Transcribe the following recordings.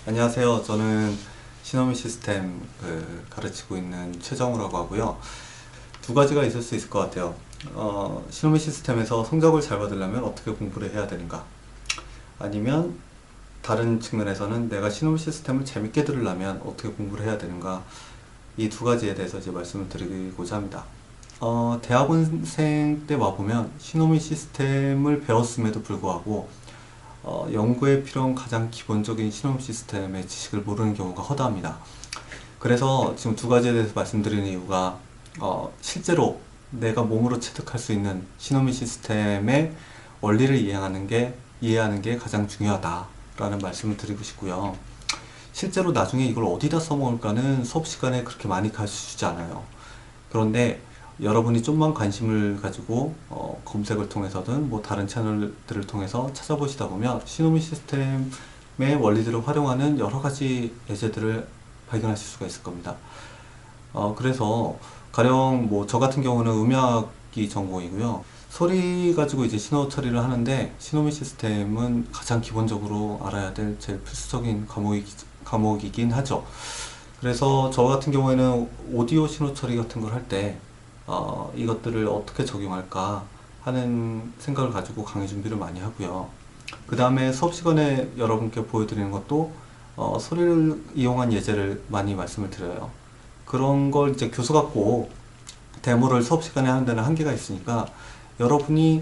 안녕하세요. 저는 시노미 시스템 가르치고 있는 최정우라고 하고요. 두 가지가 있을 수 있을 것 같아요. 시노미 시스템에서 성적을 잘 받으려면 어떻게 공부를 해야 되는가? 아니면 다른 측면에서는 내가 시노미 시스템을 재밌게 들으려면 어떻게 공부를 해야 되는가? 이 두 가지에 대해서 이제 말씀을 드리고자 합니다. 대학원생 때 와보면 시노미 시스템을 배웠음에도 불구하고 연구에 필요한 가장 기본적인 실험 시스템의 지식을 모르는 경우가 허다합니다. 그래서 지금 두 가지에 대해서 말씀드리는 이유가 실제로 내가 몸으로 체득할 수 있는 시노미 시스템의 원리를 이해하는 게 가장 중요하다라는 말씀을 드리고 싶고요. 실제로 나중에 이걸 어디다 써먹을까는 수업 시간에 그렇게 많이 가르쳐주지 않아요. 그런데 여러분이 좀만 관심을 가지고 검색을 통해서든 뭐 다른 채널들을 통해서 찾아보시다 보면 시노미 시스템의 원리들을 활용하는 여러 가지 예제들을 발견하실 수가 있을 겁니다. 그래서 가령 뭐 저 같은 경우는 음악이 전공이고요. 소리 가지고 이제 신호 처리를 하는데 시노미 시스템은 가장 기본적으로 알아야 될 제일 필수적인 과목이긴 하죠. 그래서 저 같은 경우에는 오디오 신호 처리 같은 걸 할 때 이것들을 어떻게 적용할까 하는 생각을 가지고 강의 준비를 많이 하고요. 그 다음에 수업 시간에 여러분께 보여드리는 것도 소리를 이용한 예제를 많이 말씀을 드려요. 그런 걸 이제 교수가 꼭 데모를 수업 시간에 하는 데는 한계가 있으니까 여러분이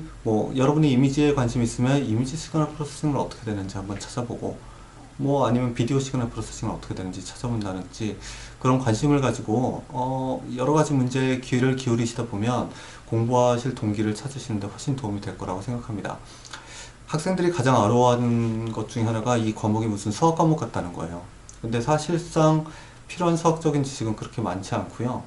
이미지에 관심 있으면 이미지 시그널 프로세싱을 어떻게 되는지 한번 찾아보고 아니면 비디오 시그널 프로세싱은 어떻게 되는지 찾아본다든지 그런 관심을 가지고 여러 가지 문제에 귀를 기울이시다 보면 공부하실 동기를 찾으시는데 훨씬 도움이 될 거라고 생각합니다. 학생들이 가장 어려워하는 것 중에 하나가 이 과목이 무슨 수학 과목 같다는 거예요. 근데 사실상 필요한 수학적인 지식은 그렇게 많지 않고요.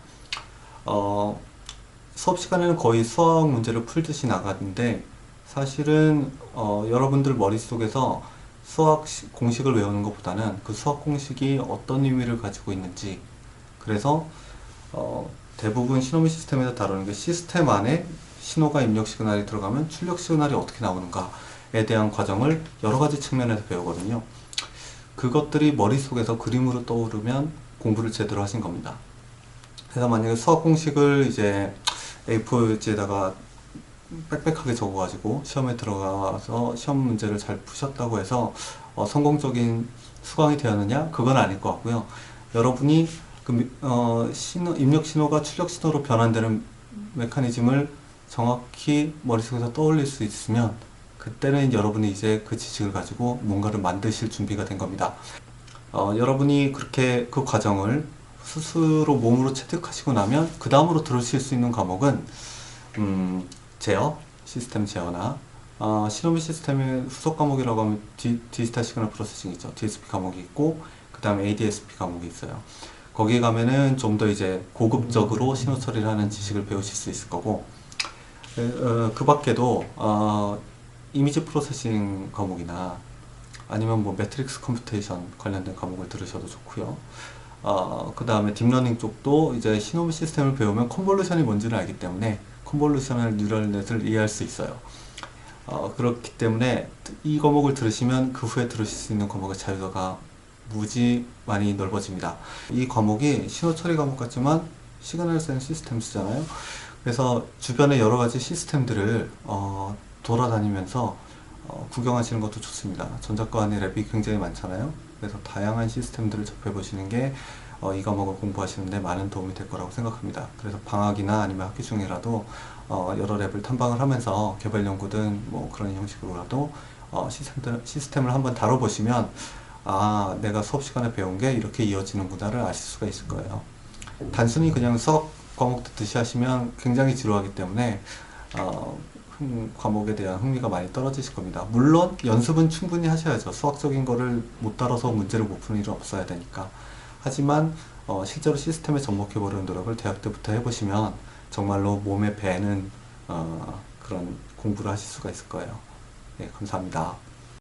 수업 시간에는 거의 수학 문제를 풀듯이 나가는데 사실은 여러분들 머릿속에서 수학 공식을 외우는 것보다는 그 수학 공식이 어떤 의미를 가지고 있는지, 그래서 대부분 시노미 시스템에서 다루는 게 시스템 안에 신호가 입력 시그널이 들어가면 출력 시그널이 어떻게 나오는가에 대한 과정을 여러 가지 측면에서 배우거든요. 그것들이 머릿속에서 그림으로 떠오르면 공부를 제대로 하신 겁니다. 그래서 만약에 수학 공식을 이제 A4지에다가 빽빽하게 적어가지고 시험에 들어가서 시험 문제를 잘 푸셨다고 해서 성공적인 수강이 되었느냐? 그건 아닐 것 같고요. 여러분이 입력 신호가 출력 신호로 변환되는 메커니즘을 정확히 머릿속에서 떠올릴 수 있으면 그때는 여러분이 이제 그 지식을 가지고 뭔가를 만드실 준비가 된 겁니다. 여러분이 그렇게 그 과정을 스스로 몸으로 체득하시고 나면 그 다음으로 들으실 수 있는 과목은 제어, 시스템 제어나 시노미 시스템의 후속 과목이라고 하면 디지털 시그널 프로세싱 있죠. DSP 과목이 있고 그 다음에 ADSP 과목이 있어요. 거기에 가면은 좀 더 이제 고급적으로 신호 처리를 하는 지식을 배우실 수 있을 거고 그 밖에도 이미지 프로세싱 과목이나 아니면 뭐 매트릭스 컴퓨테이션 관련된 과목을 들으셔도 좋고요. 그 다음에 딥러닝 쪽도 이제 시노미 시스템을 배우면 컨볼루션이 뭔지를 알기 때문에 컨볼루셔널 뉴럴넷을 이해할 수 있어요. 그렇기 때문에 이 과목을 들으시면 그 후에 들으실 수 있는 과목의 자유도가 무지 많이 넓어집니다. 이 과목이 신호 처리 과목 같지만 시그널 센 시스템스잖아요. 그래서 주변의 여러 가지 시스템들을 돌아다니면서 구경하시는 것도 좋습니다. 전작과 안의 랩이 굉장히 많잖아요. 그래서 다양한 시스템들을 접해보시는 게 이 과목을 공부하시는데 많은 도움이 될 거라고 생각합니다. 그래서 방학이나 아니면 학기 중이라도 여러 랩을 탐방을 하면서 개발 연구든 뭐 그런 형식으로라도 시스템을 한번 다뤄보시면 내가 수업 시간에 배운 게 이렇게 이어지는구나를 아실 수가 있을 거예요. 단순히 그냥 수학 과목 듣듯이 하시면 굉장히 지루하기 때문에 과목에 대한 흥미가 많이 떨어지실 겁니다. 물론 연습은 충분히 하셔야죠. 수학적인 거를 못 다뤄서 문제를 못 푸는 일은 없어야 되니까. 하지만 실제로 시스템에 접목해보려는 노력을 대학 때부터 해보시면 정말로 몸에 배는 그런 공부를 하실 수가 있을 거예요. 네, 감사합니다.